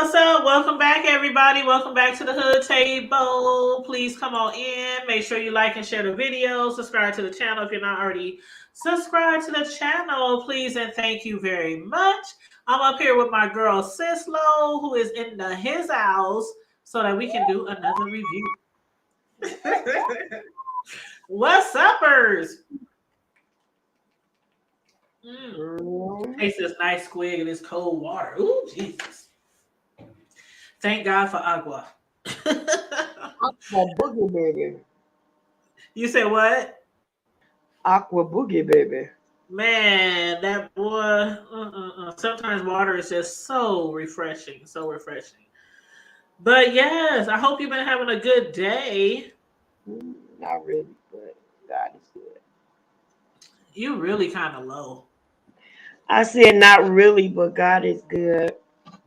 what's up? Welcome back, everybody. Welcome back to the Hood Table. Please come on in. Make sure you like and share the video. Subscribe to the channel if you're not already subscribed to the channel. Please and thank you very much. I'm up here with my girl Sislo, who is in his house, so that we can do another review. What's uppers? Taste this nice squig in this cold water. Ooh, Jesus. Thank God for agua. Aqua Boogie Baby. You said what? Aqua Boogie Baby. Man, that boy. Sometimes water is just so refreshing. So refreshing. But yes, I hope you've been having a good day. Not really, but God is good. You really kind of low. I said not really, but God is good.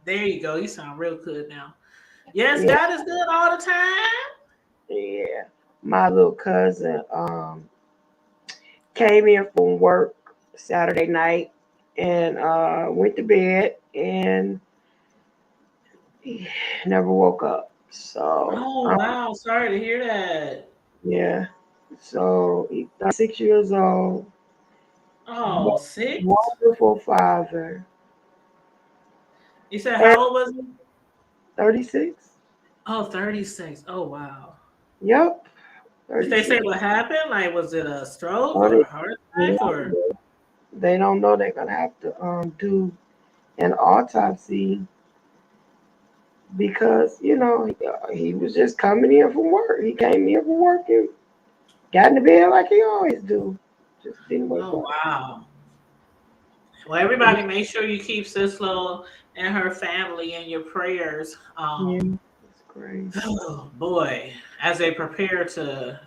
There you go. You sound real good now. Yes, Yeah, God is good all the time. yeah. My little cousin came in from work Saturday night and went to bed and he never woke up. So Oh wow, sorry to hear that. yeah. So he's 6 years old. Oh, 6? Wonderful father. You said And how old was he? 36. Oh, 36. Oh wow. Yep. Did they say 36. what happened? Like, was it a stroke Oh, or a heart attack or? they don't know they're gonna have to do an autopsy because he was just coming in from work. He came in from work and got in the bed like he always do. Just didn't wake Oh up. wow. Well, everybody, make sure you keep Sislo and her family in your prayers. Yeah, it's crazy. Oh boy, as they prepare to,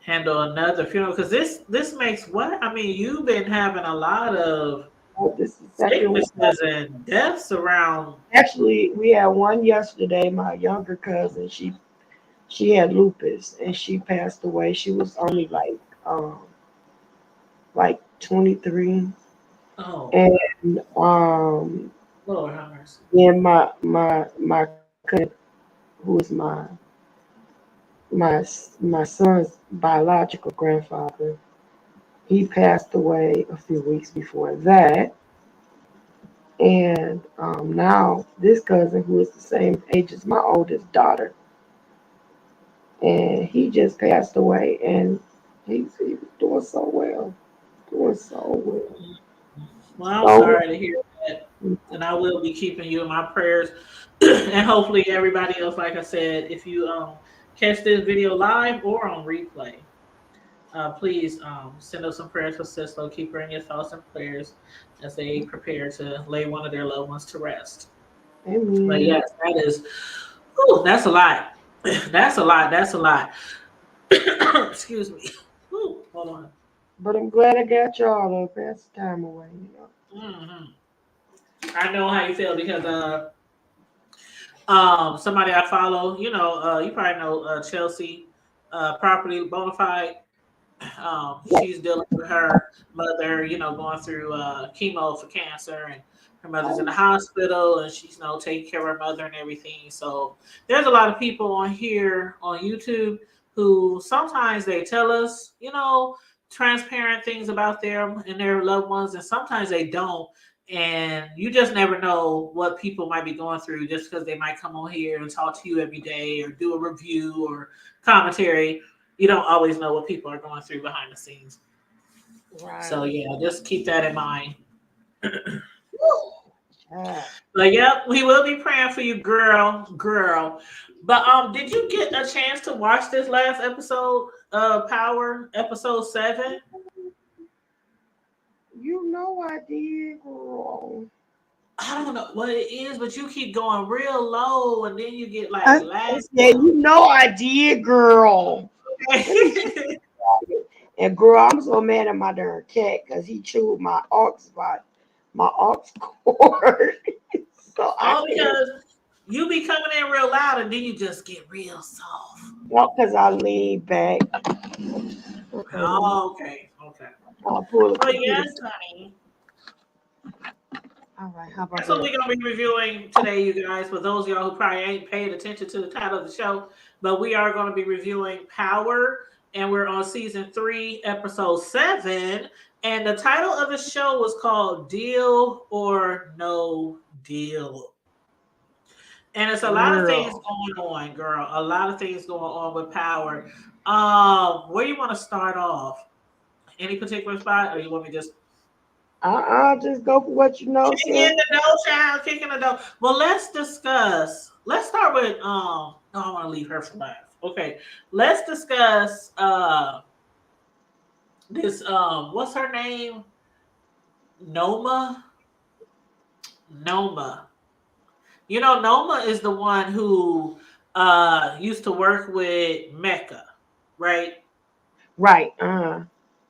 handle another funeral, because this makes what? I mean, you've been having a lot of Oh, this is the second one. sicknesses and deaths around. Actually, we had one yesterday. My younger cousin, she had lupus and she passed away. She was only like 23. Oh, And Lord have mercy. then my cousin, who is my son's biological grandfather, he passed away a few weeks before that. And now this cousin, who is the same age as my oldest daughter, and he just passed away, and he was doing so well, doing so well, Well, I'm so sorry to hear that, and I will be keeping you in my prayers, and hopefully everybody else. Like I said, if you catch this video live or on replay, please send us some prayers for Sislo. Keep her in your thoughts and prayers as they prepare to lay one of their loved ones to rest. But amen. yes, that is, whew, that's a lot. That's a lot. That's a lot. Excuse me. Whew, hold on. But I'm glad I got y'all to pass the time away. Hmm. I know how you feel because somebody I follow, you probably know Chelsea, property Bonafide. She's dealing with her mother, going through chemo for cancer, and her mother's in the hospital, and she's taking care of her mother and everything. So there's a lot of people on here on YouTube who sometimes they tell us, transparent things about them and their loved ones, and sometimes they don't. And you just never know what people might be going through just because they might come on here and talk to you every day or do a review or commentary. You don't always know what people are going through behind the scenes. Right. So yeah, just keep that in mind. Yeah. But yep, we will be praying for you, girl. But did you get a chance to watch this last episode of Power, episode 7? You know I did, girl. I don't know what it is, but you keep going real low and then you get I like lag. said, you know I did, girl. Let me just and girl, I'm so mad at my darn cat because he chewed my aux cord. So I All can't because you be coming in real loud and then you just get real soft. walk because I lean back. Okay, Oh, okay. I'll pull the But computer. yes, honey. All right, how about That's what that? we're gonna be reviewing today, you guys. For those of y'all who probably ain't paid attention to the title of the show, but we are going to be reviewing Power, and we're on season 3, episode 7. And the title of the show was called Deal or No Deal. And it's a lot of things Girl. going on, girl. A lot of things going on with Power. Where you want to start off? Any particular spot, or you want me just I'll just go for what you know, kick in sis. the dough, child? Kick in the dough. Well, let's discuss. Let's start with No, I want to leave her for last. Okay, let's discuss this what's her name? Noma. Noma. You know, Noma is the one who used to work with Mecca, right? Right.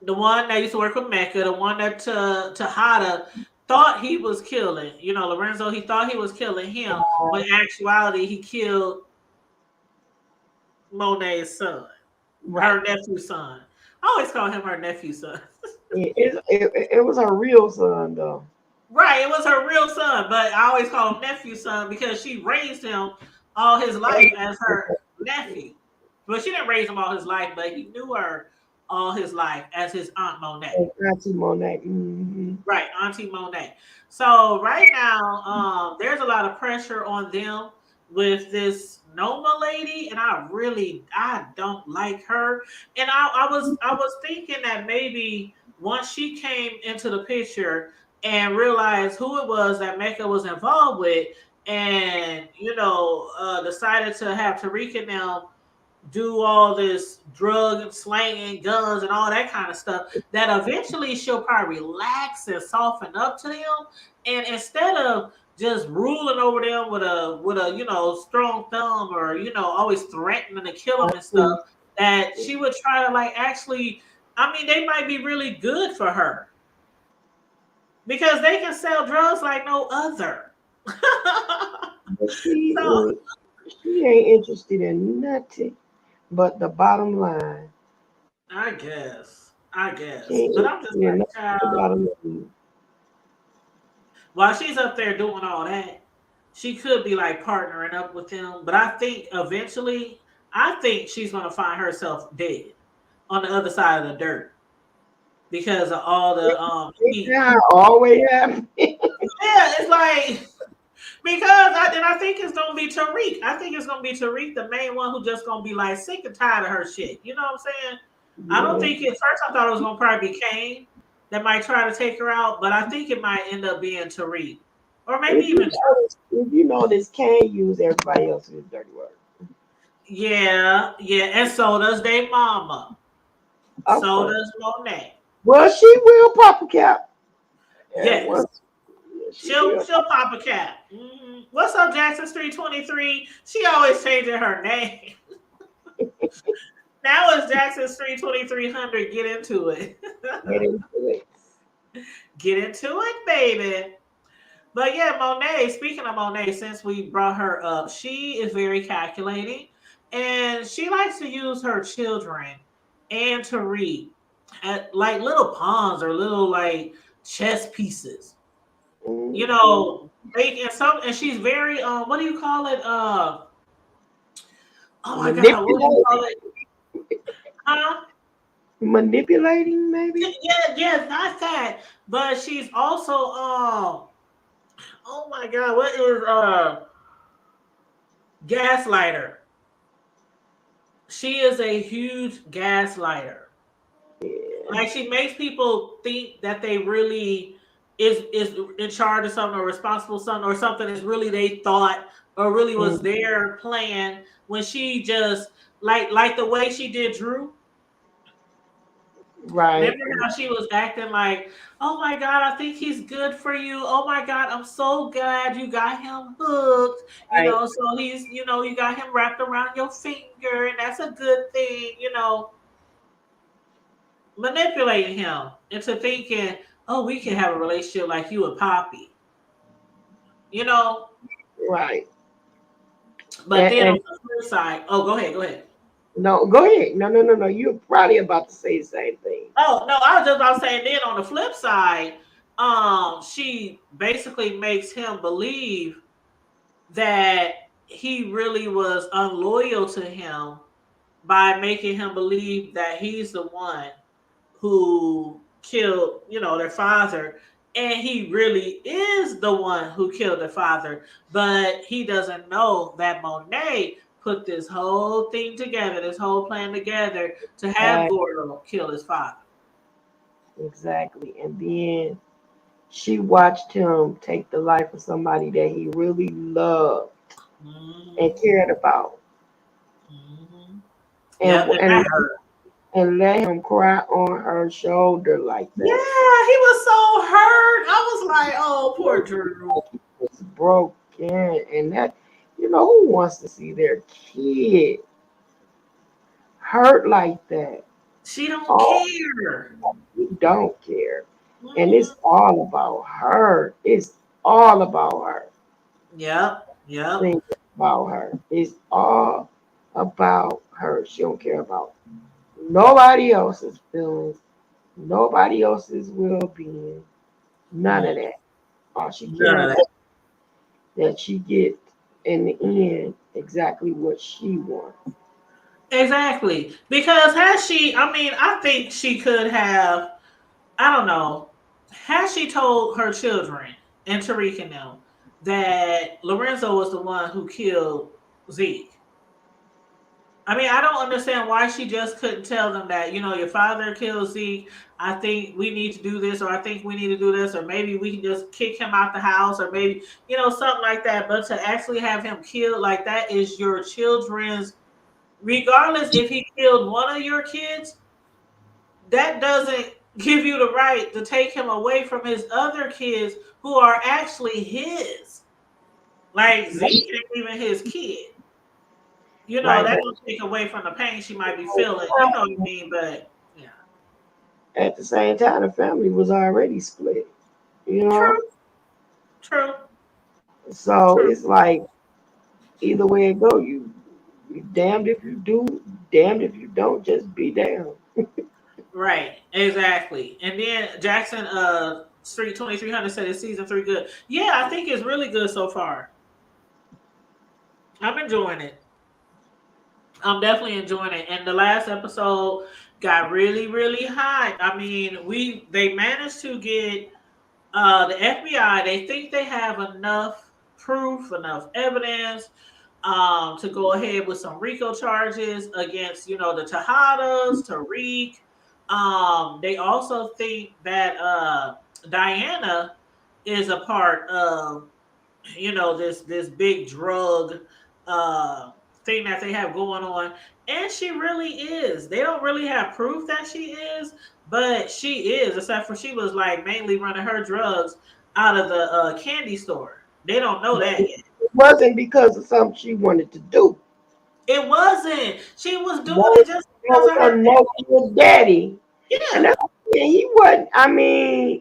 The one that used to work with Mecca, the one that Tejada thought he was killing. You know, Lorenzo, he thought he was killing him, when in actuality he killed Monet's son, Right. her nephew's son. I always call him her nephew's son. It was her real son, though. Right, it was her real son, but I always call him nephew's son because she raised him all his life as her nephew. Well, she didn't raise him all his life, but he knew her all his life as his Aunt Monet. Auntie Monet. Mm-hmm. Right, Auntie Monet. So right now, there's a lot of pressure on them with this Noma lady, and I don't like her. And I was thinking that maybe once she came into the picture and realized who it was that Mecca was involved with, and decided to have Tariq and them do all this drug slanging, guns, and all that kind of stuff, that eventually she'll probably relax and soften up to them. And instead of just ruling over them with a strong thumb, or always threatening to kill them and stuff, that she would try to actually, I mean, they might be really good for her because they can sell drugs like no other. She ain't interested in nothing but the bottom line. I guess. She But I'm just like, child, line. while she's up there doing all that, she could be partnering up with him. But I think eventually, she's going to find herself dead on the other side of the dirt because of all the heat. Yeah, always happen. Yeah, it's because I think it's gonna be Tariq. I think it's gonna be Tariq, the main one, who just gonna be sick and tired of her shit. You know what I'm saying? Yeah. I don't think at first I thought it was gonna probably be Kane that might try to take her out, but I think it might end up being Tariq, or maybe even. If you know this, can't use everybody else's dirty word. Yeah, and so does their mama. So does Monet. Well, she will pop a cap. Yes. She'll pop a cap. Mm-hmm. What's up, Jackson 323? She always changing her name. Now it's Jackson's 32300. Get into it. Get into it, baby. But yeah, Monet, speaking of Monet, since we brought her up, she is very calculating, and she likes to use her children and Tariq at little pawns or little chess pieces. You know, and she's very what do you call it? Oh my god, what do you call it? Manipulating, maybe? Yeah, not that. But she's also oh my god, what is gaslighter? She is a huge gaslighter. Yeah. She makes people think that they really is in charge of something, or responsible for something, or something is really they thought, or really was their plan, when she just like the way she did Drew. Right. Remember how she was acting oh my god, I think he's good for you. Oh my god, I'm so glad you got him hooked. Right. So he's, you got him wrapped around your finger, and that's a good thing, manipulating him into thinking, oh, we can have a relationship like you and Poppy. Right. But then on the flip side, go ahead. No, go ahead. No. You're probably about to say the same thing. Oh, no, I was just about saying, then on the flip side, she basically makes him believe that he really was unloyal to him by making him believe that he's the one who killed, their father. And he really is the one who killed their father. But he doesn't know that Monet put this whole thing together, this whole plan together to have Right, Gordo kill his father. exactly. And then she watched him take the life of somebody that he really loved and Hmm. cared about, Hmm. and Yep, and and that hurt. and let him cry on her shoulder like Yeah, that. he was so hurt. I was like, oh, poor Drew. It's broken, and that, who wants to see their kid hurt like that? She don't Oh, care. we don't care, and Mm-mm. it's all about her. It's all about her. Yep, yep. Think about her. It's all about her. She don't care about nobody else's feelings, nobody else's well-being, none of Mm, that. All she none cares of about that. that she get in the end exactly what she wants. Exactly. Because has she, I mean, I think she could have, I don't know, has she told her children and Tariq and them that Lorenzo was the one who killed Zeke? I mean, I don't understand why she just couldn't tell them that, your father killed Zeke. I think we need to do this, or I think we need to do this, or maybe we can just kick him out the house, or maybe, something like that. But to actually have him killed like that is your children's, regardless if he killed one of your kids, that doesn't give you the right to take him away from his other kids who are actually his. Like Zeke ain't even his kid. Right, That but will take away from the pain she might be feeling. You know what I mean? But yeah, at the same time, the family was already split. You know, true, true, so true. it's like either way it go, you damned if you do, damned if you don't. Just be damned. Right, exactly. And then Jackson, Street 2300 said it's season 3 good. Yeah, I think it's really good so far. I'm enjoying it. I'm definitely enjoying it. And the last episode got really, really hot. I mean, they managed to get the FBI. They think they have enough proof, enough evidence to go ahead with some RICO charges against, the Tejadas, Tariq. They also think that Diana is a part of, this big drug uh thing that they have going on, and she really is. They don't really have proof that she is, but she is, except for she was like mainly running her drugs out of the candy store. They don't know But that it yet. wasn't because of something she wanted to do. It wasn't. She was That doing was, it just that because was of her her nephew and daddy, and yeah. that's, yeah, he wasn't. I mean,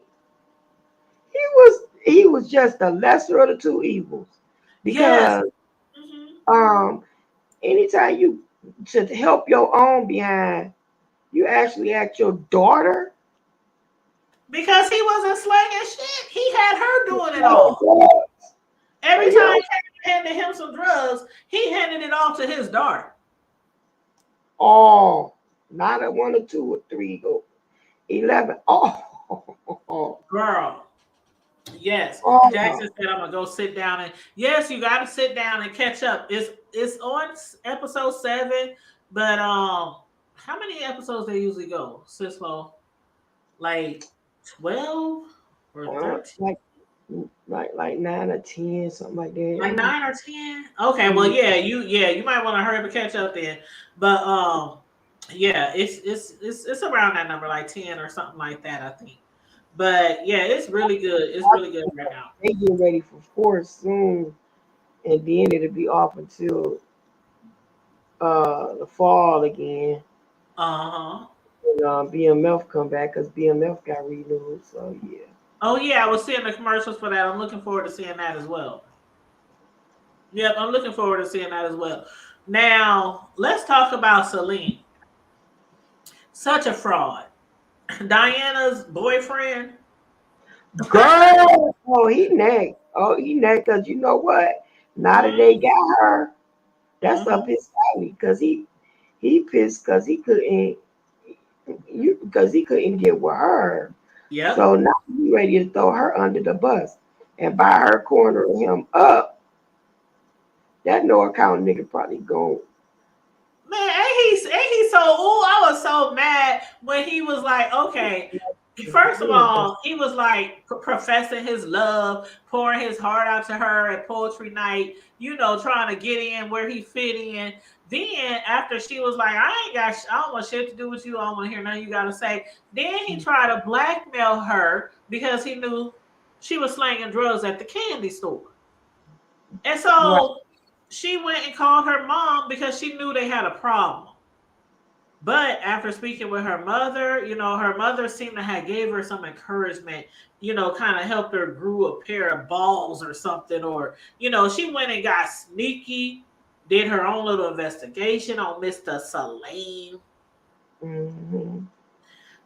he was just the lesser of the two evils, Yes. because Hmm. um, anytime you to help your own behind, you actually ask your daughter. Because he wasn't slanging shit. He had her doing it No all. drugs. Every You time know, Kevin handed him some drugs, he handed it off to his daughter. all, not a one or two or three or 11. Oh, Girl, yes. oh, Jackson said, "I'm gonna go sit down and yes, you got to sit down and catch up. It's on episode 7, but how many episodes they usually go? Cislo, like 12 or uh, 13, like like 9 or 10, something like like that. 9 or 10. Okay, well, Mm. you might want to hurry up and catch up then. But yeah, it's around that number, like 10 or something like that, I think. But yeah, it's really good. It's really good right now. They get ready for four soon, and then it'll be off until the fall again. Uh huh. And BMF come back because BMF got renewed. So yeah. Oh yeah, I was seeing the commercials for that. I'm looking forward to seeing that as well. Yep, I'm looking forward to seeing that as well. Now let's talk about Celine. Such a fraud. Diana's boyfriend. Girl, oh, he next. Oh, he next because you know what? Now that they got her, that's up Mm-hmm. his alley because he pissed because he couldn't get with her. Yep. So now he ready to throw her under the bus. And by her cornering him up, that no account nigga probably going. Man, ain't he so ooh, I was so mad when he was like, okay, first of all, he was like professing his love, pouring his heart out to her at poetry night, trying to get in where he fit in. Then after she was like, I don't want shit to do with you. I don't want to hear nothing you got to say. Then he tried to blackmail her because he knew she was slanging drugs at the candy store. And Right. so she went and called her mom because she knew they had a problem. But after speaking with her mother, her mother seemed to have gave her some encouragement, kind of helped her grew a pair of balls or something. Or, she went and got sneaky, did her own little investigation on Mr. Salim. Mm-hmm.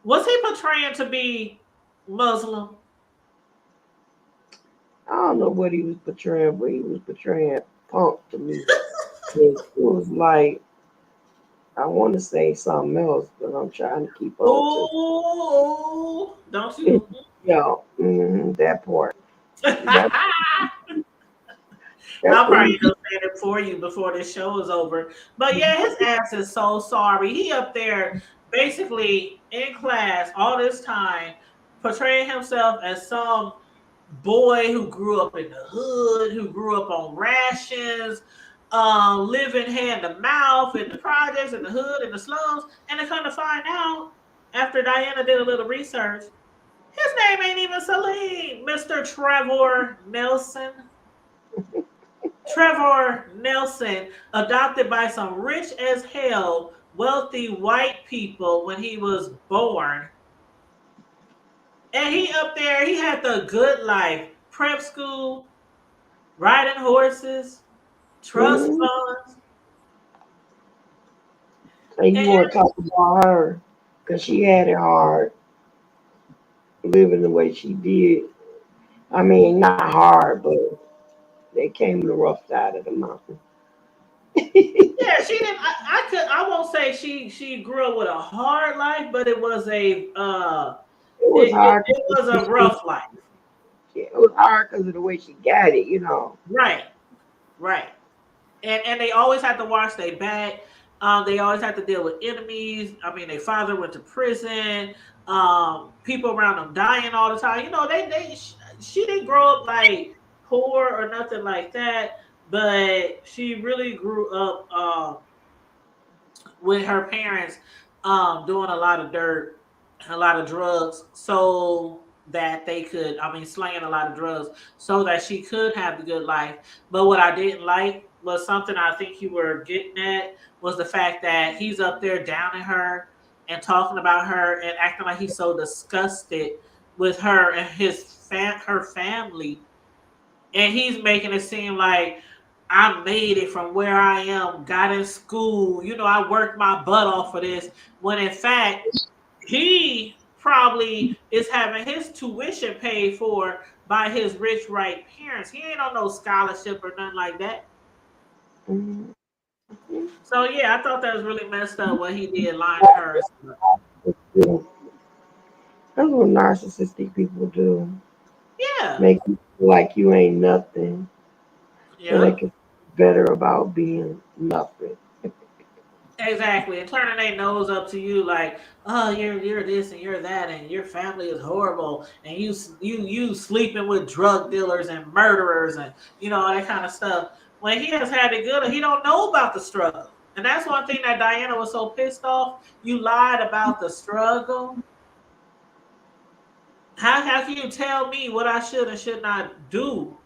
Was he portraying to be Muslim? I don't know what he was portraying, but he was portraying punk to me. It was like I want to say something else, but I'm trying to keep on to Oh, don't it. you? Yo, that part. That that's I'll what probably he. end up saying it for you before this show is over. But yeah, his ass is so sorry. He up there basically in class all this time portraying himself as some boy who grew up in the hood, who grew up on rations, living hand to mouth in the projects, in the hood, in the slums. And to come to find out, after Diana did a little research, his name ain't even Salim, Mr. Trevor Nelson. Trevor Nelson, adopted by some rich as hell, wealthy white people when he was born. And he up there, he had the good life. Prep school, riding horses, trust Mm-hmm. funds. And you And, want to talk about her because she had it hard living the way she did. I mean, not hard, but they came the rough side of the mountain. It yeah, she didn't. I won't say she grew up with a hard life, but it was was hard. it was a rough life. It was hard because of the way she got it. Right, right. And they always had to watch their back. They always had to deal with enemies. I mean, their father went to prison. People around them dying all the time. She didn't grow up like poor or nothing like that, but she really grew up with her parents doing a lot of dirt, a lot of drugs, so that they could, I mean, slinging a lot of drugs, so that she could have the good life. But what I didn't like was something I think you were getting at was the fact that he's up there downing her and talking about her and acting like he's so disgusted with her and her family, and he's making it seem like I made it from where I am, got in school, I worked my butt off for this. When in fact, he probably is having his tuition paid for by his rich right parents. He ain't on no scholarship or nothing like that. Mhm. So yeah, I thought that was really messed up what he did lying to her. That's what narcissistic people do. Yeah. Make you feel like you ain't nothing so they Yep. can feel better about being nothing. Exactly, and turning their nose up to you like, oh, you're this and you're that, and your family is horrible, and you sleeping with drug dealers and murderers, and all that kind of stuff. When he has had it good, he don't know about the struggle, and that's one thing that Diana was so pissed off. You lied about the struggle. How can you tell me what I should and should not do?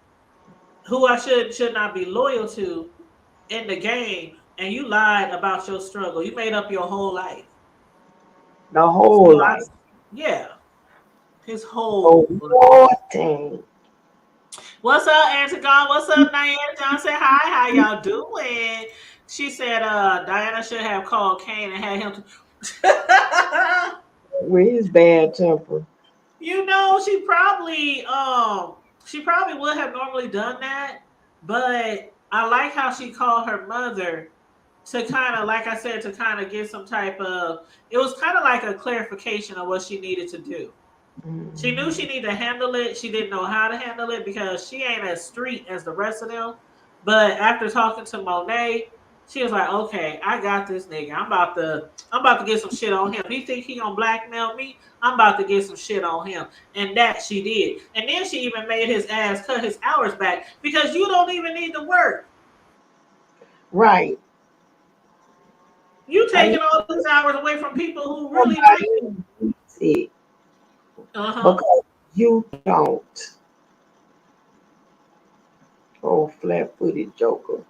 Who I should not be loyal to in the game, and you lied about your struggle. You made up your whole life. The So whole life. yeah, his Oh, whole. Lord, dang. What's up, Antigone? What's up, Diana Johnson? Hi, how y'all doing? She said, Diana should have called Kane and had him to. With his bad temper. She probably would have normally done that, but I like how she called her mother to kind of, like I said, to kind of get some type of, it was kind of like a clarification of what she needed to do. She knew she needed to handle it. She didn't know how to handle it because she ain't as street as the rest of them. But after talking to Monet, she was like, "Okay, I got this nigga. I'm about to get some shit on him. He think he gonna blackmail me? I'm about to get some shit on him." And that she did. And then she even made his ass cut his hours back because you don't even need to work. Right. You I taking all these hours away from people who really like you. see Uh-huh. because you don't. Oh, flat-footed joker.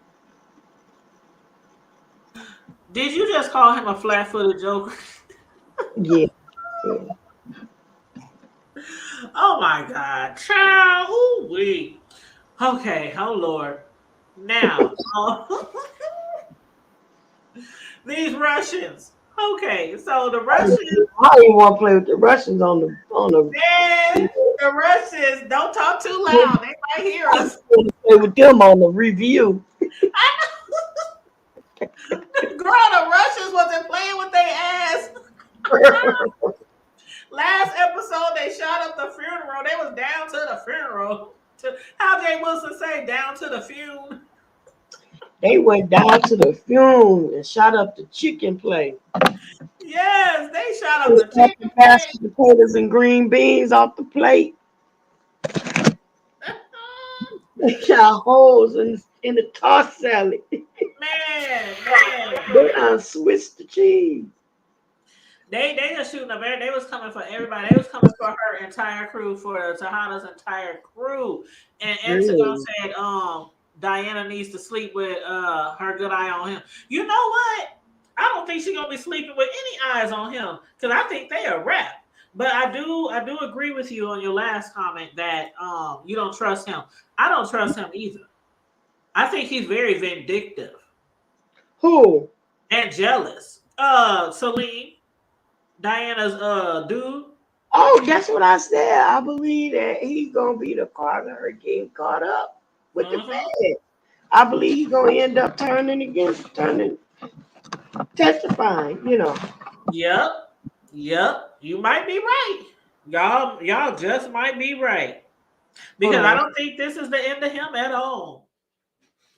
Did you just call him a flat-footed joker? Yeah. Yeah. Oh my God, child. Ooh wee. Okay. Oh Lord. Now, these Russians. Okay, so the Russians, I didn't want to play with the Russians on man, the Russians don't talk too the. loud. They might hear I us. want to play with them on the review. Girl, the Russians wasn't playing with their ass. Last episode, they shot up the funeral. They was down to the funeral. How Jay Wilson say, down to the fume. They went down to the fume and shot up the chicken place. Yes, they shot up They the got the chicken mashed potatoes and green beans off the plate. plate. They shot holes in the tossed salad. Man. They switched the cheese. They are shooting up. They was coming for everybody. They was coming for her entire crew, for Tejada's entire crew. And Hexagon Really? said, Diana needs to sleep with her good eye on him. You know what? I don't think she's gonna be sleeping with any eyes on him because I think they are wrapped. But I do agree with you on your last comment that you don't trust him. I don't trust him either. I think he's very vindictive Who? and jealous. Celine, Diana's dude. Oh, that's what I said. I believe that he's gonna be the cause of her getting caught up with the Mm-hmm. Fed. I believe he's gonna end up testifying. Yep. Yep. You might be right. Y'all just might be right. Hold Because I on. don't think this is the end of him at all.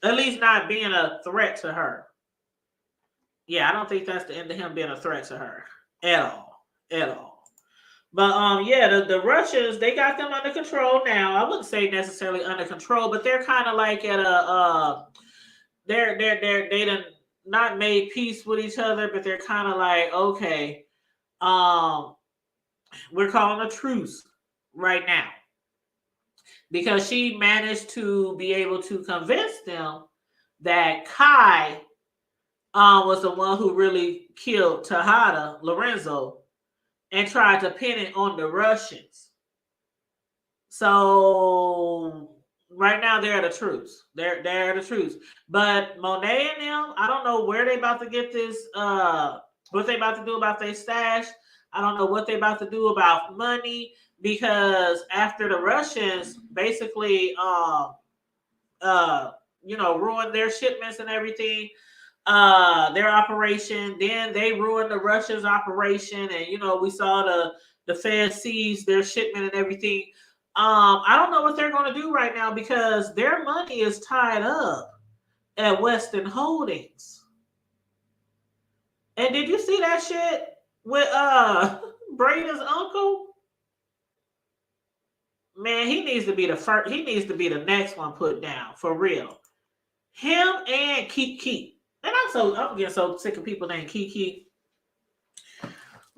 At least not being a threat to her. Yeah, I don't think that's the end of him being a threat to her. At all. At all. But yeah, the Russians, they got them under control now. I wouldn't say necessarily under control, but they're kind of like at a they done not made peace with each other, but they're kind of like, okay, um, we're calling a truce right now because she managed to be able to convince them that Kai was the one who really killed Tejada, Lorenzo, and tried to pin it on the Russians. So right now they're at a truce. They're at a truce. But Monet and them, I don't know where they about to get this. What they about to do about their stash? I don't know what they about to do about money because after the Russians basically ruined their shipments and everything, their operation, then they ruined the Russians operation, and we saw the Fed seize their shipment and everything. I don't know what they're going to do right now because their money is tied up at Weston Holdings. And did you see that shit with Braden's uncle? Man, he needs to be the first. He needs to be the next one put down for real. Him and Kiki. And I'm getting so sick of people named Kiki.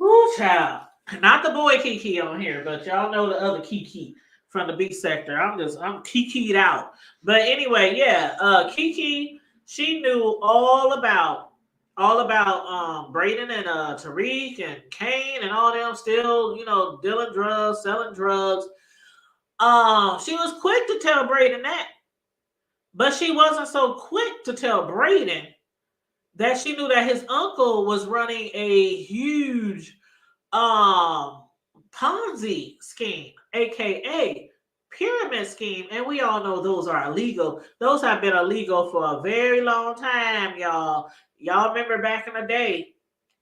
Ooh, child. Not the boy Kiki on here, but y'all know the other Kiki from the B sector. I'm Kiki'd out. But anyway, yeah, Kiki, she knew all about Braden and Tariq and Kane and all them still, dealing drugs, selling drugs. She was quick to tell Braden that. But she wasn't so quick to tell Braden that she knew that his uncle was running a huge Ponzi scheme, aka pyramid scheme, and we all know those are illegal. Those have been illegal for a very long time, y'all. Y'all remember back in the day,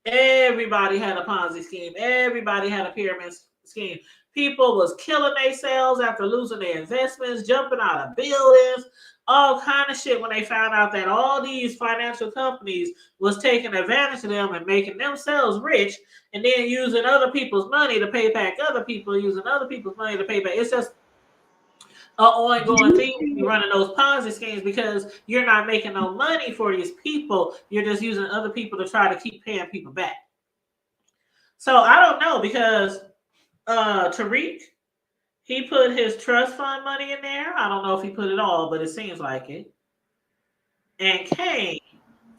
everybody had a Ponzi scheme. Everybody had a pyramid scheme. People was killing themselves after losing their investments, jumping out of buildings, all kind of shit when they found out that all these financial companies was taking advantage of them and making themselves rich and then using other people's money to pay back other people, using other people's money to pay back. It's just an ongoing thing when you're running those Ponzi schemes because you're not making no money for these people. You're just using other people to try to keep paying people back. So I don't know because Tariq, he put his trust fund money in there. I don't know if he put it all, but it seems like it. And Kane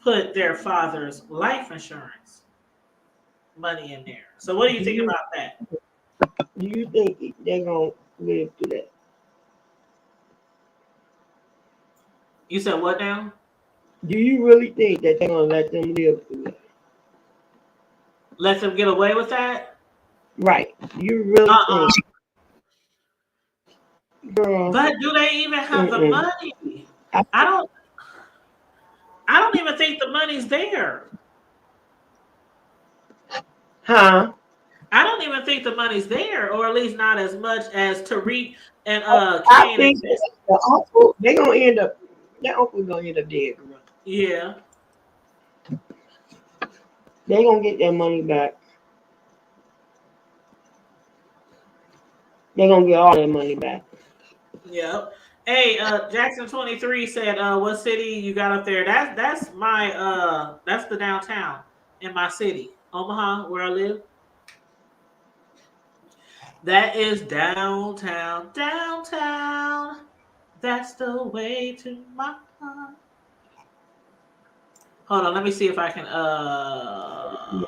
put their father's life insurance money in there. So what do you think about that? Do you think they're gonna live through that? You said what now? Do you really think that they're gonna let them live through that? Let them get away with that? Right. You really think, girl? But do they even have the money? I don't even think the money's there. Huh? I don't even think the money's there, or at least not as much as Tariq and I Kane. think the uncle, they're gonna end up. That uncle's gonna end up dead, girl. Yeah. They're gonna get their money back. They're gonna get all their money back. Yep. Hey, Jackson 23 said, what city you got up there? That's my that's the downtown in my city. Omaha, where I live. That is downtown. Downtown. That's the way to my heart. Hold on, let me see if I can I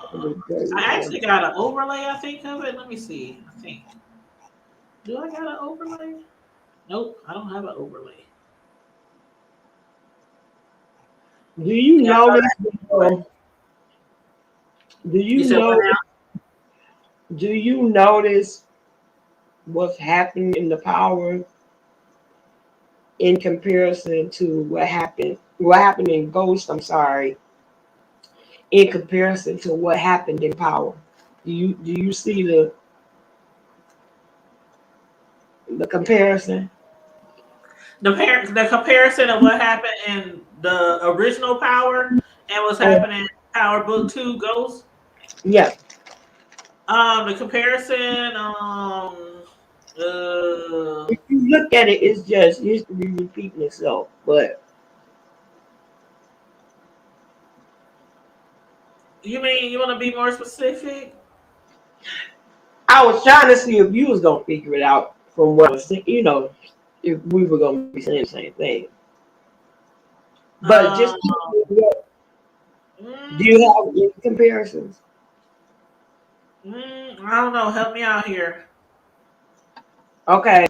actually got an overlay, I think, of it. Let me see. I think. Do I got an overlay? Nope, I don't have an overlay. Do you notice? Do you know? Do you notice what's happening in the power in comparison to what happened? What happened in Ghost? I'm sorry. In comparison to what happened in Power, do you see the comparison? The comparison of what happened in the original Power and what's happening in Power Book 2 Ghost. Yeah. The comparison, if you look at it, it's just history repeating itself. But you mean you want to be more specific? I was trying to see if you was gonna figure it out from what I was saying, if we were gonna be saying the same thing. But just do you have any comparisons? I don't know. Help me out here. Okay.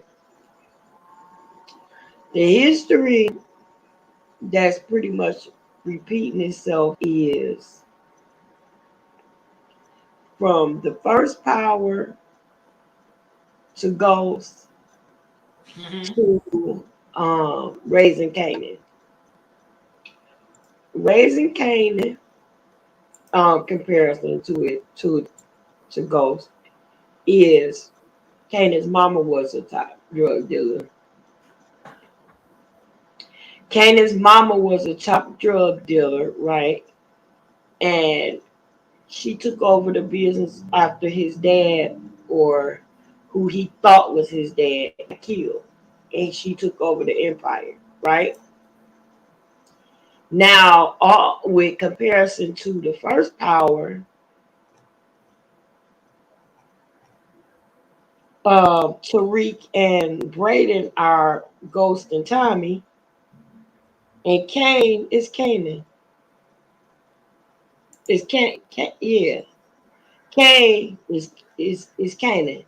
The history that's pretty much repeating itself is from the first Power to Ghost to Raising Kanan. Raising Kanan, comparison to Ghost is Kanan's mama was a top drug dealer. Kanan's mama was a top drug dealer, right? And she took over the business after his dad, or who he thought was his dad, got killed. And she took over the empire, right? Now, with comparison to the first Power, Tariq and Braden are Ghost and Tommy, and Kane is Kanan. It's Kane, yeah. Kane is Kanan.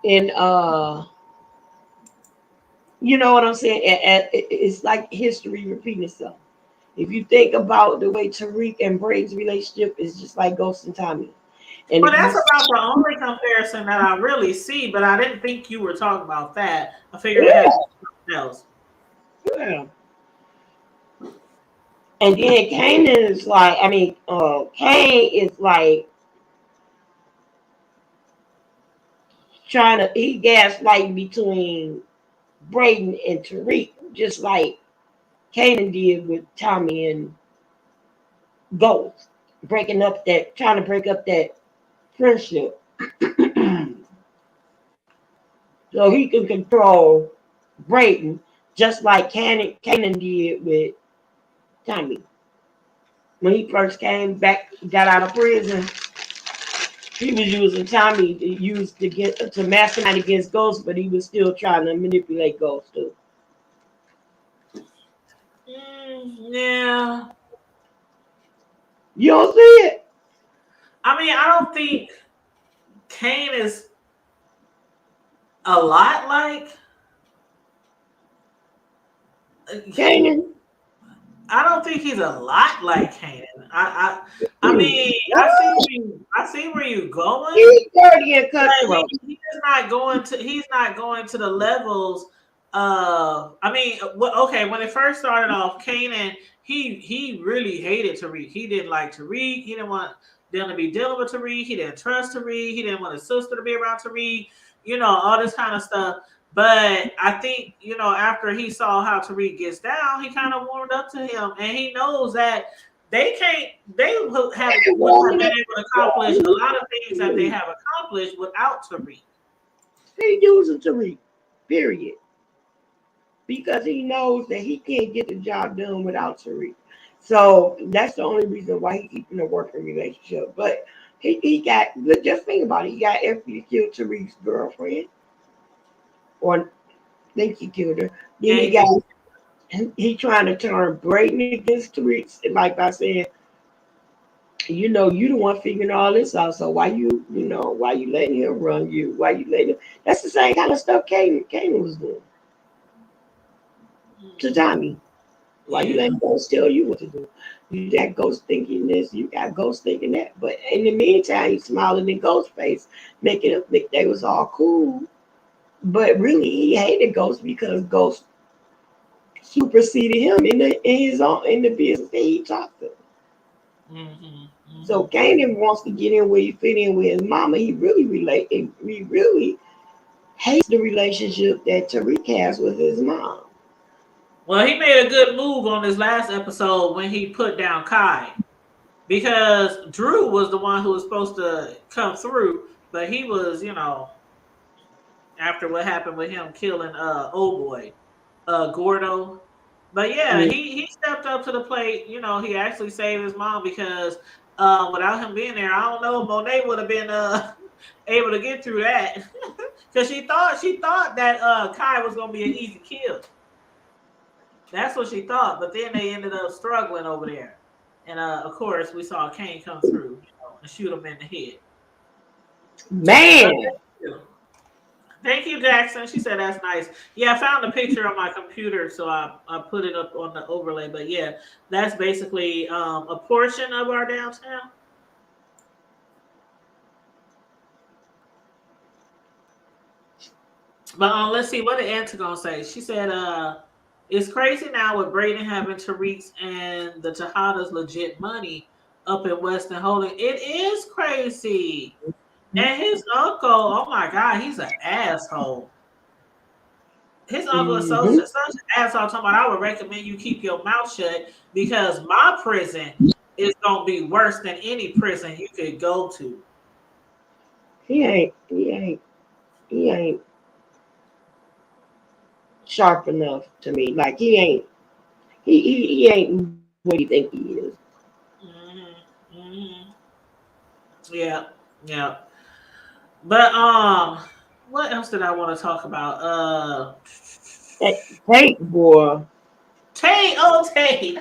And you know what I'm saying? It's like history repeating itself. If you think about the way Tariq and Braden's relationship is just like Ghost and Tommy. And Well, if you that's about the only comparison that I really see, but I didn't think you were talking about that. I figured it yeah, had to be something else. yeah. And then Kanan is like, I mean, Kane is like trying to he gaslighting between Brayden and Tariq, just like Kanan did with Tommy and Ghost, trying to break up that friendship, so he can control Brayden, just like Kanan did with Tommy. When he first came back, got out of prison, he was using Tommy to mastermind against Ghost, but he was still trying to manipulate Ghost too. Yeah. You don't see it? I mean, I don't think Kane is a lot like. Kanan? I don't think he's a lot like Kane. I mean, I see where you're going. He's dirty and But cutthroat. he's not going to the levels of. I mean, okay, when it first started off, Kanan, he really hated Tariq. He didn't like Tariq. He didn't want them to be dealing with Tariq. He didn't trust Tariq. He didn't want his sister to be around Tariq. All this kind of stuff. But I think, after he saw how Tariq gets down, he kind of warmed up to him, and he knows that they wouldn't have been able to accomplish a lot of things that they have accomplished without Tariq. He uses Tariq, period. Because he knows that he can't get the job done without Tariq. So that's the only reason why he's keeping a working relationship. But he got, just think about it, he got Effie to kill Tariq's girlfriend. Or I think he killed her. Then he trying to turn Brayden against Tariq, like I said, you the one figuring all this out. So why why you letting him run you? Why you letting him? That's the same kind of stuff Kane was doing to Tommy. Why you letting Ghost tell you what to do? You got Ghost thinking this, you got Ghost thinking that. But in the meantime, he's smiling in Ghost's face, making him think they was all cool. But really, he hated Ghost because Ghost superseded him in the business that he talked to. So Kanan wants to get in where he fit in with his mama. He really hates the relationship that Tariq has with his mom. Well, he made a good move on this last episode when he put down Kai, because Drew was the one who was supposed to come through, but he was, after what happened with him killing old boy, Gordo. But yeah, he stepped up to the plate. He actually saved his mom, because without him being there, I don't know if Monet would have been able to get through that, because she thought that Kai was gonna be an easy kill. That's what she thought, but then they ended up struggling over there, and of course we saw Kane come through, and shoot him in the head. Man. Thank you, Jackson. She said that's nice. Yeah, I found a picture on my computer, so I put it up on the overlay. But yeah, that's basically a portion of our downtown. But let's see, what did Auntie gonna say? She said, it's crazy now with Brayden having Tariq's and the Tejadas legit money up in Western Holding. It is crazy. And his uncle, oh my God, he's an asshole. His uncle is such an asshole. Talking about, I would recommend you keep your mouth shut, because my prison is gonna be worse than any prison you could go to. He ain't sharp enough to me. Like he ain't what you think he is. Yeah, yeah. But what else did I want to talk about? Tate boy. Tate, Tate.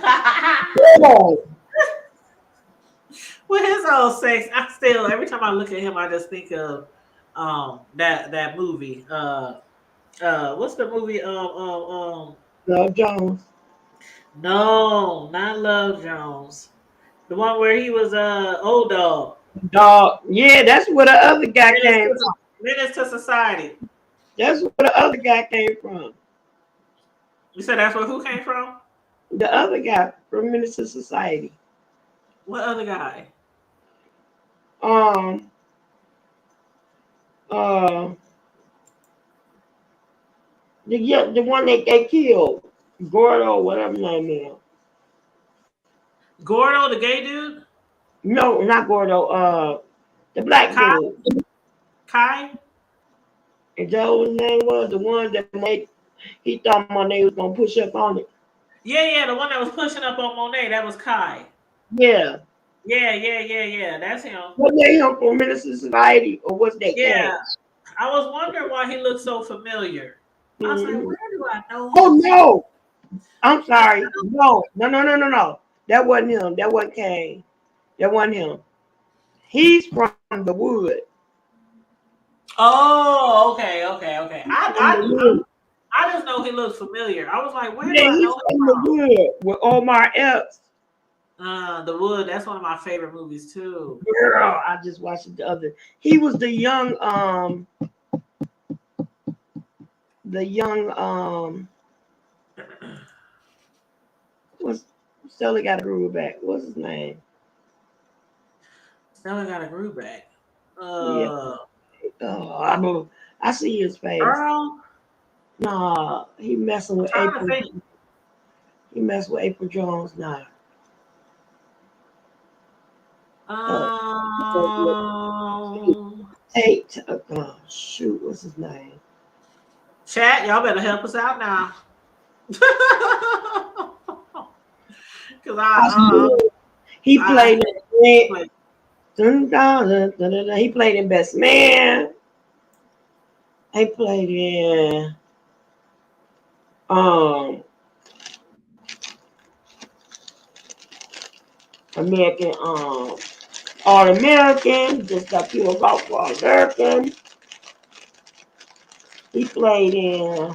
With his old sex, I still, every time I look at him, I just think of that movie. What's the movie? Love Jones. No, not Love Jones. The one where he was old dog. Dog. Yeah, that's where the other guy Menace came to, from. Menace to Society. That's where the other guy came from. You said that's where who came from? The other guy from Minister Society. What other guy? Um, uh, the one that they killed, Gordo, whatever his name is. Gordo, the gay dude? No, not Gordo. The black Kai? dude. Kai? And that what his name was the one that made. He thought Monet was gonna push up on it. Yeah, the one that was pushing up on Monet, that was Kai. Yeah. Yeah. That's him. Was that him from Minister Society or was that Yeah. Cash? I was wondering why he looked so familiar. I was like, Mm-hmm. where do I know him? Oh no! I'm sorry. No. That wasn't him. That wasn't Kane. That wasn't him. He's from the wood. Oh, okay. From the wood. I just know he looks familiar. I was like, where do Yeah, I he's know him from the wood with Omar Epps. The Wood, that's one of my favorite movies too. Girl, I just watched it the other. He was the young what's Stella got a groove back. What's his name? Stella got a groove back. Yeah. I know. I see his face. Earl? Nah, he messing with April. He messed with April Jones now. Tate. Oh, shoot, what's his name? Chat, y'all better help us out now. Because he played he played in Best Man. He played in American All American, just got killed about for All American. He played in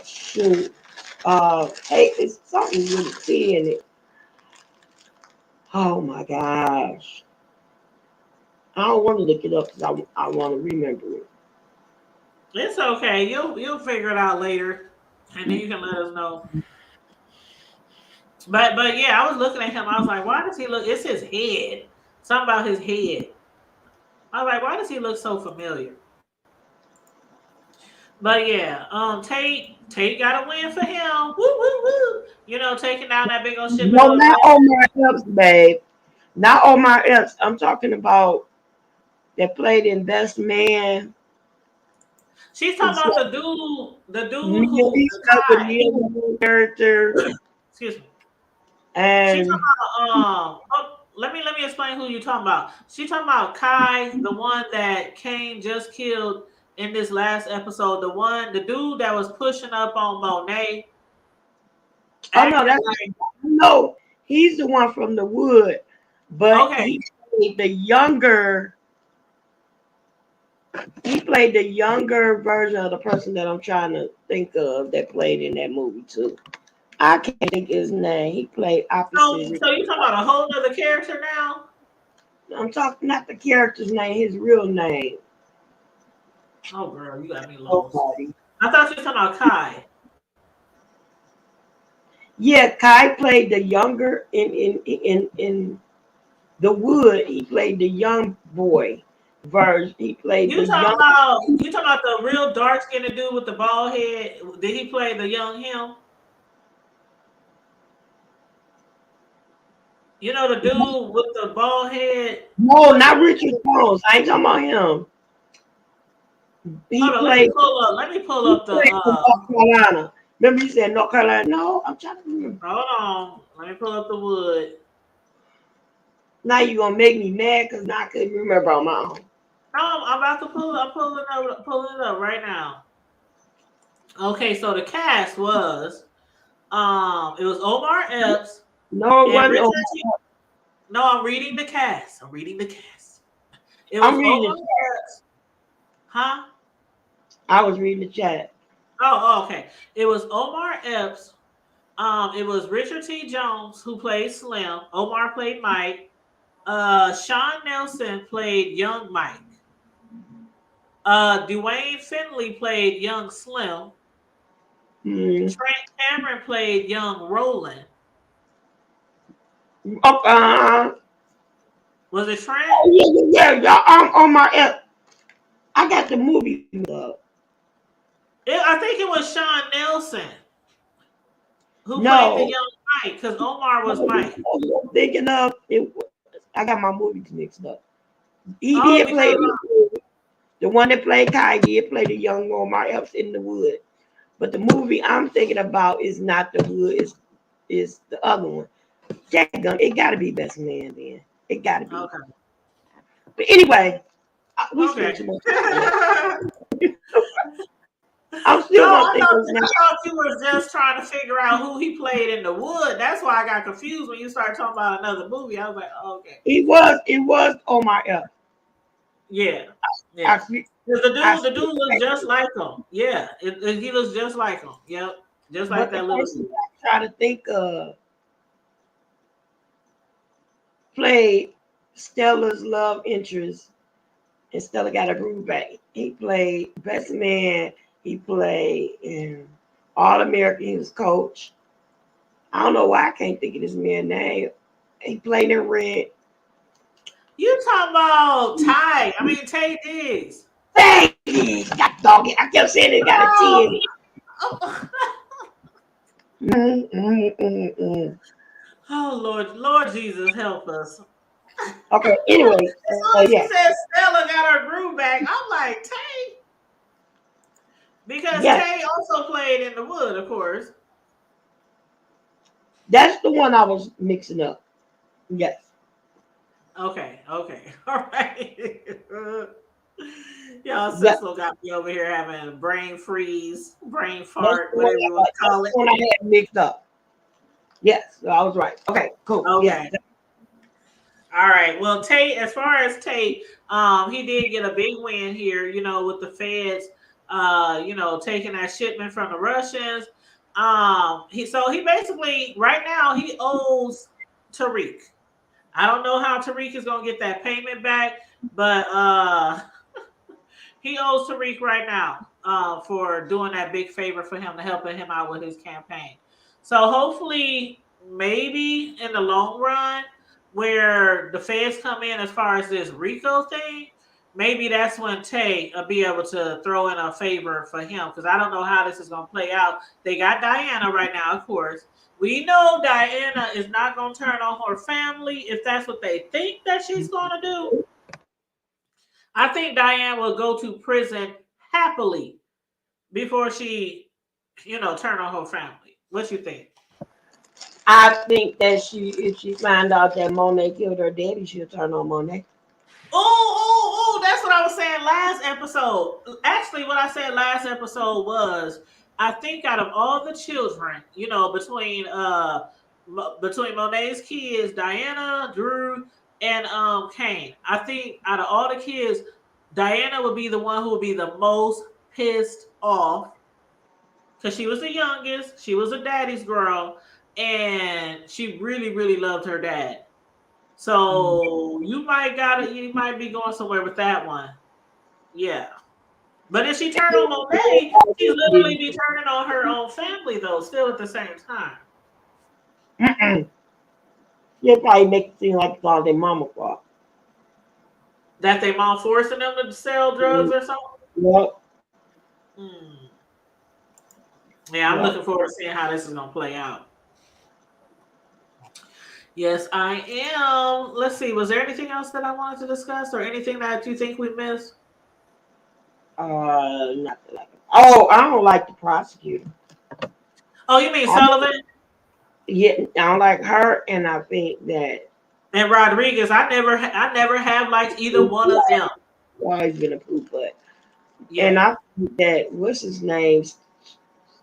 shoot. Hey, it's something really key in it. Oh my gosh. I don't want to look it up because I want to remember it. It's okay. You'll figure it out later, and then you can let us know. But yeah, I was looking at him. I was like, why does he look? It's his head. Something about his head. I was like, why does he look so familiar? But yeah, Tate got a win for him. Woo. You know, taking down that big old ship. No, not Omar Epps, babe. Not Omar Epps. I'm talking about that played in Best Man. She's talking about the dude who the character. Excuse me. And she's talking about let me explain who you're talking about. She's talking about Kai, the one that Kane just killed in this last episode. The dude that was pushing up on Monet. Oh no, he's the one from the wood, but okay. he played the younger. He played the younger version of the person that I'm trying to think of that played in that movie too. I can't think of his name. He played opposite. So you're talking about a whole other character now? I'm talking not the character's name, his real name. Oh girl, you got me lost. I thought you were talking about Kai. Yeah, Kai played the younger in the wood. He played the young boy version. He played you talking about the real dark skinned dude with the bald head? Did he play the young him? You know the dude with the bald head? No, not Richard Jones. I ain't talking about him. Hold on, let me pull up the North Carolina. Remember you said North Carolina? No, I'm trying to remember. Hold on. Let me pull up the wood. Now you're gonna make me mad because I couldn't remember on my own. No, I'm about to pull it up right now. Okay, so the cast was it was Omar Epps. No, it wasn't Omar. No, I'm reading the cast. It was Omar Epps. Huh? I was reading the chat. Oh, okay. It was Omar Epps, It was Richard T. Jones who played Slim. Omar played Mike. Sean Nelson played Young Mike. Dwayne Finley played Young Slim. Mm. Trent Cameron played Young Roland. Was it Trent? Yeah. On my app, I got the movie up. I think it was Sean Nelson who played the No, young Mike because Omar was Mike. I'm thinking of it. I got my movies mixed up. He Oh, did play because the one that played Kai. Did play the young Omar Epps in the wood. But the movie I'm thinking about is not the wood. Is the other one. Jack Gunn. It got to be Best Man then. It got to be. okay. But anyway, we Okay. spent too much time. I'm still No, gonna think it's I not. thought you were just trying to figure out who he played in the wood. That's why I got confused when you started talking about another movie. I was like, oh, okay. It was Omar Epps. Yeah. I, Yeah. Because the dude looks just like him. Yeah. He looks just like him. Yep. Just like but the that little person dude. I try to think of played Stella's love interest, and Stella got a groove back. He played Best Man. He played in All American. He was coach. I don't know why I can't think of this man's name. He played in Red. You talking about Tay Diggs. Hey, got dog it. I kept saying it got a T in it. Oh. Oh Lord Jesus, help us. Okay, anyway. As soon as Yeah. you said Stella got her groove back, I'm like, Tay. Because Yes. Tay also played in the wood, of course. That's the one I was mixing up. Yes. Okay. All right. Y'all Yeah. Cecil got me over here having brain freeze, brain That's fart, the one whatever you want to call it. I had mixed up. Yes, so I was right. Okay, cool. Okay. Yeah. All right. Well, Tate, as far as Tate, he did get a big win here, with the feds, taking that shipment from the Russians. He basically right now he owes Tariq. I don't know how Tariq is gonna get that payment back, but he owes Tariq right now for doing that big favor for him to helping him out with his campaign. So hopefully, maybe in the long run, where the feds come in as far as this RICO thing, maybe that's when Tay will be able to throw in a favor for him because I don't know how this is going to play out. They got Diana right now, of course. We know Diana is not going to turn on her family if that's what they think that she's going to do. I think Diane will go to prison happily before she, turn on her family. What you think? I think that if she find out that Monet killed her daddy, she'll turn on Monet. Oh, that's what I was saying last episode. Actually, what I said last episode was I think out of all the children, between Monet's kids, Diana, Drew, and Kane, I think out of all the kids, Diana would be the one who would be the most pissed off because she was the youngest, she was a daddy's girl, and she really, really loved her dad. So you might be going somewhere with that one. Yeah. But if she turned on Monet, she's literally be turning on her own family though, still at the same time. She'll probably make it seem like it's all their mama fault. That they mom forcing them to sell drugs or something? Yep. Yeah, I'm looking forward to seeing how this is gonna play out. Yes, I am. Let's see. Was there anything else that I wanted to discuss, or anything that you think we missed? Nothing like it. Oh, I don't like the prosecutor. Oh, you mean Sullivan? Yeah, I don't like her, and I think that and Rodriguez. I never have liked either one of them. Always been a poop butt. Yeah. And I think that what's his name?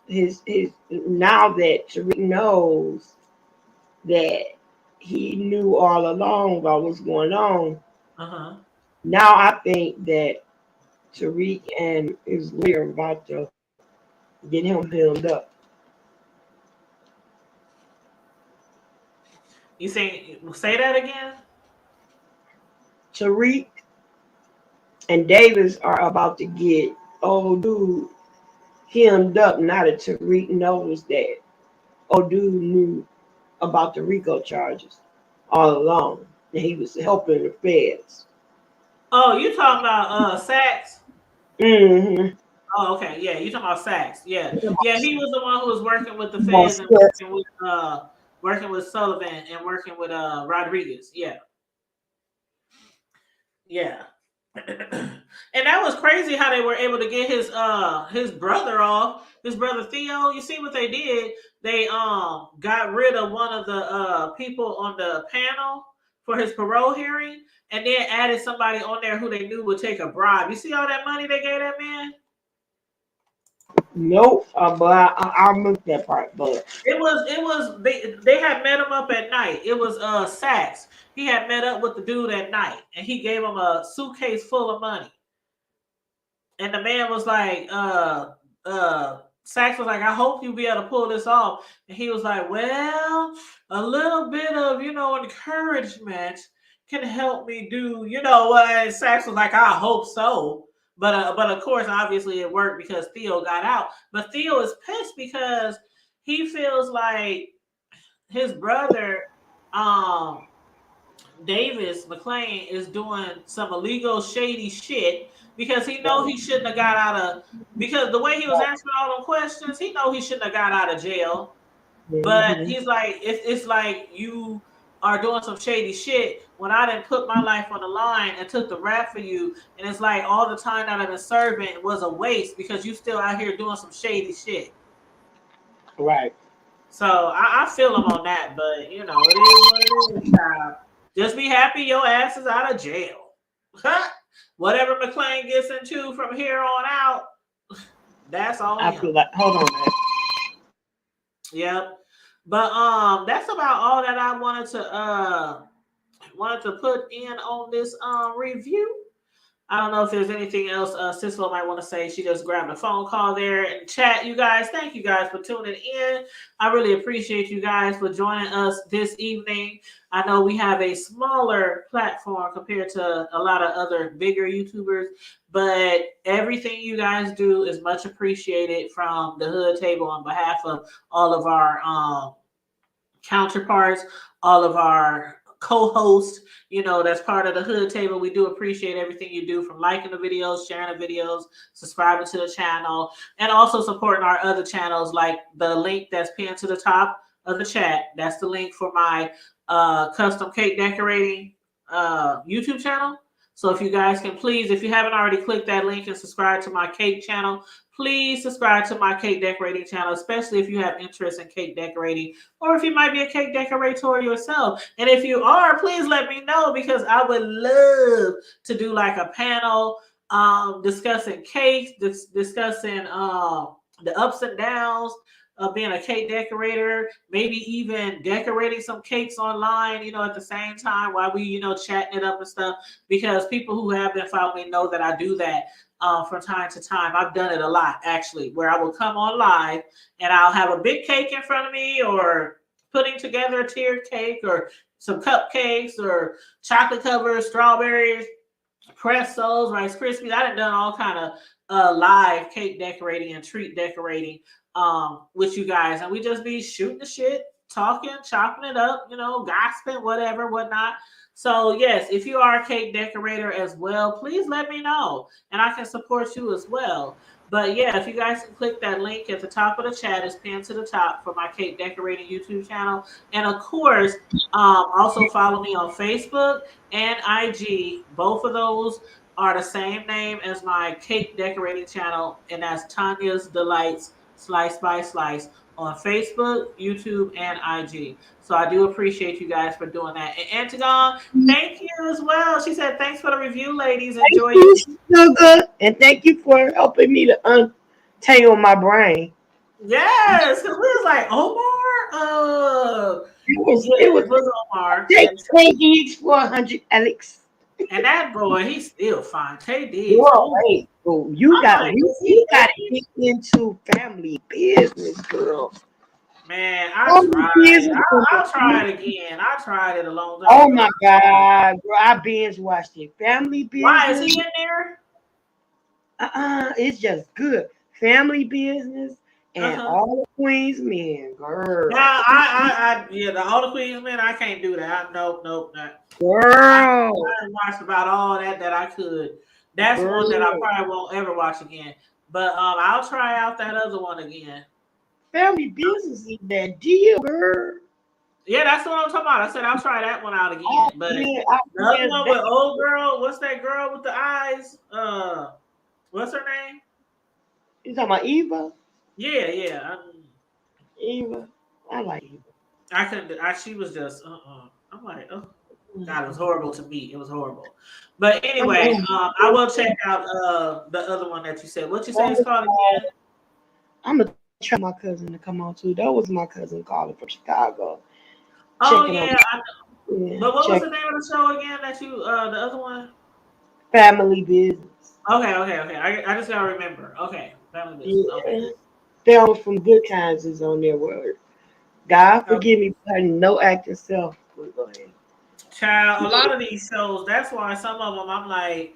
His now that Tariq knows that he knew all along about what's going on. Now I think that Tariq and his lawyer are about to get him filled up. You say that again? Tariq and Davis are about to get old dude hemmed up now that Tariq knows that old dude knew about the RICO charges all along. And he was helping the feds. Oh, you talking about Sachs? Mm-hmm. Oh, okay. Yeah, you talking about Sachs. Yeah. Yeah, he was the one who was working with the feds and Yes. working with Sullivan and working with Rodriguez. Yeah. Yeah. And that was crazy how they were able to get his brother off, his brother Theo. You see what they did? They got rid of one of the people on the panel for his parole hearing, and then added somebody on there who they knew would take a bribe. You see all that money they gave that man? Nope. But I missed that part. But It was they had met him up at night. It was Sachs. He had met up with the dude at night, and he gave him a suitcase full of money. And the man was like, Sachs was like, I hope you'll be able to pull this off. And he was like, well, a little bit of, encouragement can help me do, what? And Sachs was like, I hope so. But of course, obviously it worked because Theo got out. But Theo is pissed because he feels like his brother, um, Davis McClain, is doing some illegal shady shit because he know he shouldn't have got out of, because the way he was answering all them questions, he know he shouldn't have got out of jail. But mm-hmm. he's like, it's like you are doing some shady shit when I didn't put my life on the line and took the rap for you, and it's like all the time that I've been serving was a waste because you still out here doing some shady shit. Right. So I feel him on that, but it is what it is, child. Just be happy your ass is out of jail. Whatever McClain gets into from here on out, that's all I him. feel like hold on, man. Yep. But that's about all that I wanted to put in on this review. I don't know if there's anything else Cicelo might want to say. She just grabbed a phone call there and chat. You guys, thank you guys for tuning in. I really appreciate you guys for joining us this evening. I know we have a smaller platform compared to a lot of other bigger YouTubers, but everything you guys do is much appreciated from the Hood Table on behalf of all of our counterparts, all of our co-hosts, that's part of the Hood Table. We do appreciate everything you do, from liking the videos, sharing the videos, subscribing to the channel, and also supporting our other channels, like the link that's pinned to the top of the chat. That's the link for my custom cake decorating YouTube channel. So if you guys can please, if you haven't already clicked that link and subscribe to my cake channel, please subscribe to my cake decorating channel, especially if you have interest in cake decorating, or if you might be a cake decorator yourself. And if you are, please let me know, because I would love to do like a panel discussing cakes, discussing the ups and downs of being a cake decorator, maybe even decorating some cakes online, at the same time while we, chatting it up and stuff. Because people who have been following me know that I do that from time to time. I've done it a lot, actually, where I will come on live and I'll have a big cake in front of me, or putting together a tiered cake, or some cupcakes, or chocolate covered strawberries, pretzels, Rice Krispies. I done all kind of live cake decorating and treat decorating with you guys, and we just be shooting the shit, talking, chopping it up, gossiping, whatever, whatnot. So yes, if you are a cake decorator as well, please let me know, and I can support you as well. But yeah, if you guys can click that link at the top of the chat, it's pinned to the top, for my cake decorating YouTube channel. And of course, also follow me on Facebook and IG. Both of those are the same name as my cake decorating channel, and that's Tanya's Delights Slice by Slice on Facebook, YouTube, and IG. So I do appreciate you guys for doing that. And Antigone, thank you as well. She said, thanks for the review, ladies. Thank Enjoy you, your. sugar, and thank you for helping me to untangle my brain. Yes, because we was like, Omar. It Yes, was it was Omar. take Diggs 400, Alex. And that boy, he's still fine. Tay Diggs. Whoa, Oh, hey, you I'm got like, we got to get into family business, girl. Man, I Family tried. business. I'll try it again. I tried it a long time Oh ago. my God, bro! I binge watched it. Family Why is business. he in there? It's just good. Family business Uh and huh. all the Queen's men, girl. Now, yeah, the All the Queens men, I can't do that. Nope, nope, not. Girl, I watched about all that I could. That's one that I girl. probably won't ever watch again. But I'll try out that other one again. Family business is that deal, girl. Yeah, that's what I'm talking about. I said I'll try that one out I again. But mean, I the other mean, one with old girl, what's that girl with the eyes? What's her name? you talking about Eva? Yeah, yeah. Eva. I like Eva. I couldn't. She was just. I'm like, oh God, it was horrible to me. It was horrible. But anyway, I will check out the other one that you said. What you say it's called again? I'm gonna try my cousin to come on too. That was my cousin calling from Chicago, Oh checking on, yeah, yeah, but what was check the name of the show again that you the other one? family business. Okay, okay, okay. I just gotta remember. Okay, family business. Okay. Yeah, Thelma from Good Times is on there. Word. God Okay. forgive me for having no acting self. But go ahead. Child, a lot of these shows. That's why some of them I'm like,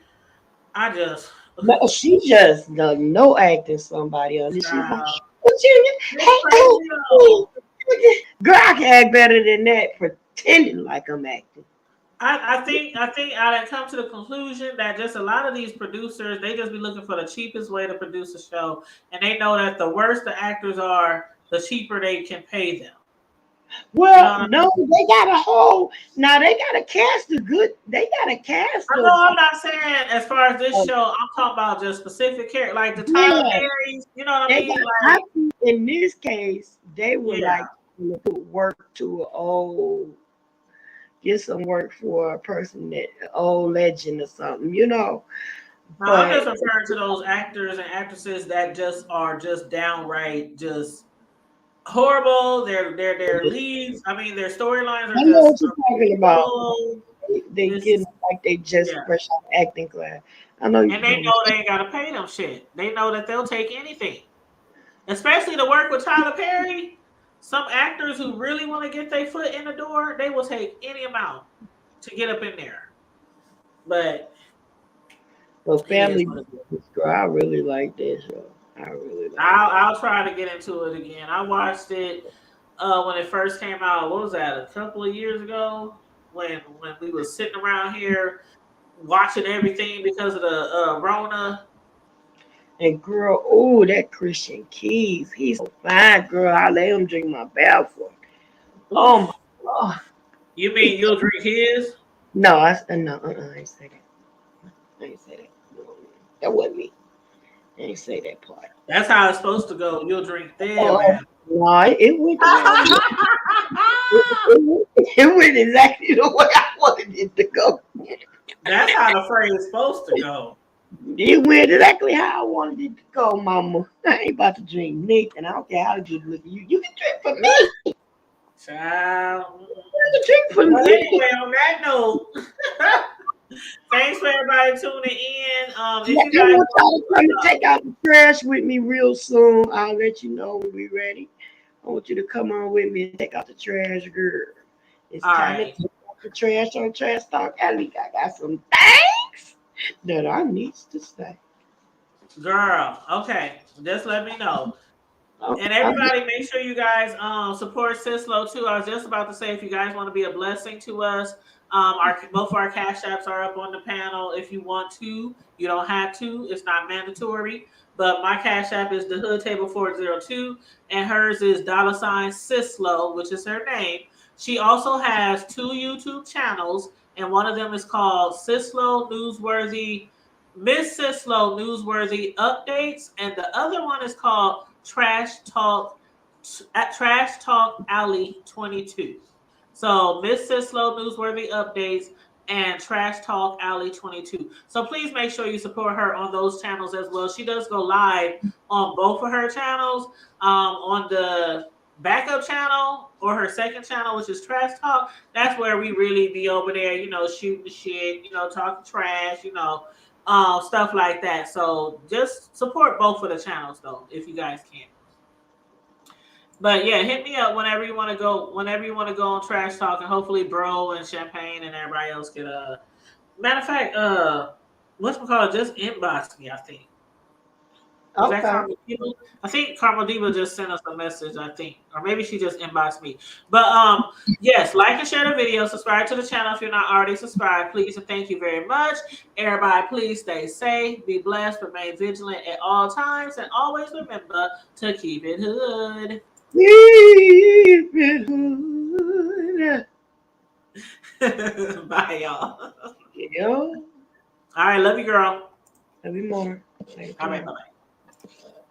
I just No, she just done no acting somebody else. And she's like, child. Virginia, It's hey, crazy though. girl, I can act better than that, pretending like I'm acting. I think I done come to the conclusion that just a lot of these producers they just be looking for the cheapest way to produce a show, and they know that the worse the actors are, the cheaper they can pay them. You know Well, what I mean? no, they got a whole now. They got a cast of good. They got a cast I know of I'm not saying as far as this show, I'm talking about just specific characters, like the Tyler yeah. Perry's. You know what I They mean? got. I Like, think in this case, they would yeah. like to put work to get some work for a person that old legend or something, you know. Now I'm But just referring to those actors and actresses that just are just downright just horrible. Their leads. I mean, their storylines I are know just what you're talking about. horrible. They It's get just like they just yeah, fresh out of acting class. I know you and they know. know they ain't gotta pay them shit. They know that they'll take anything, especially to work with Tyler Perry. Some actors who really want to get their foot in the door, they will take any amount to get up in there. But But it is Family what it is. Business, girl, I really like that show. I really like that. I'll try to get into it again. I watched it when it first came out. What was that? A couple of years ago when we was sitting around here watching everything because of the Rona. And girl, oh, that Christian Keys, he's so fine, girl. I let him drink my bath for. Oh my Oof. God. You mean you'll drink his? No, no, I ain't say that. I ain't say that. No, that wasn't me. I ain't say that part. That's how it's supposed to go. You'll drink their Oh, bath. no, it went the way I wanted. It went exactly the way I wanted it to go. That's how the phrase is supposed to go. It went exactly how I wanted it to go, Mama. I ain't about to drink Nathan. I don't care how good look at you. You can drink for me. Child. You can drink for But me. anyway, on that note, thanks for everybody tuning in. Yeah, If you I guys want y'all to come and want take out the trash with me real soon. I'll let you know when we're ready. I want you to come on with me and take out the trash, girl. It's all time to right, take out the trash on Trash Talk Alley. I got some things that I need to say. girl. Okay, just let me know. And I everybody, make sure you guys support Sislo too. I was just about to say, if you guys want to be a blessing to us, our both of our cash apps are up on the panel. If you want to, you don't have to. It's not mandatory. But my cash app is the Hood Table 402, and hers is $Sislo, which is her name. She also has two YouTube channels, and one of them is called Sislo Newsworthy, Miss Sislo Newsworthy Updates, and the other one is called Trash Talk Alley 22. So Miss Sislo Newsworthy Updates and Trash Talk Alley 22. So please make sure you support her on those channels as well. She does go live on both of her channels. On the backup channel or her second channel, which is Trash Talk, that's where we really be over there, shooting the shit, talking trash, stuff like that. So just support both of the channels though, if you guys can. But yeah, hit me up whenever you want to go. Whenever you want to go on Trash Talk, and hopefully, Bro and Champagne and everybody else get Matter of fact, what's just inbox me. I think was that Okay. Carmel Diva? I think Carmel Diva just sent us a message. I think, or maybe she just inboxed me. But yes, like and share the video. Subscribe to the channel if you're not already subscribed, please, and thank you very much. Everybody, please stay safe, be blessed, remain vigilant at all times, and always remember to keep it hood. Keep it hood. Bye, y'all. Yo. All right, love you, girl. Love you more. All right, bye.